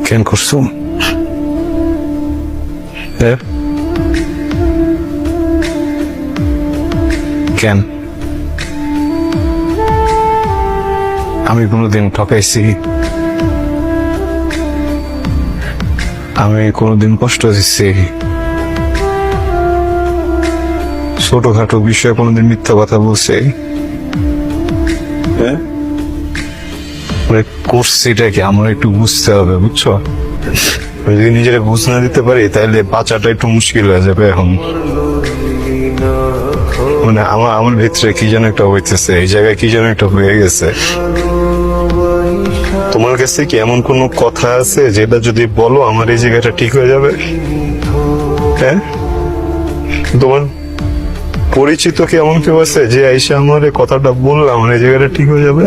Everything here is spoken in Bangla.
কেন করছো? কেন? আমি কোনোদিন ঠকাইছি? আমি কোনোদিন কষ্ট দিচ্ছি? ছোটখাটো বিষয়ে কোনোদিন মিথ্যা কথা বলছি? করছিটা কি আমার একটু বুঝতে হবে, বুঝছো? যদি নিজের বুঝ না দিতে পারি তাহলে বাঁচাটা একটু মুশকিল হয়ে যাবে। এখন মানে আমার ভিতরে কি যেন একটা হইতেছে, এই জায়গায় কি যেন একটা হয়ে গেছে। তোমার কাছে কি এমন কোন কথা আছে যেটা যদি বলো আমার এই জায়গাটা ঠিক হয়ে যাবে? হ্যাঁ, তোমার পরিচিত কি এমন কেউ আছে যে আইসা আমার এই কথাটা বললাম আমার এই জায়গাটা ঠিক হয়ে যাবে?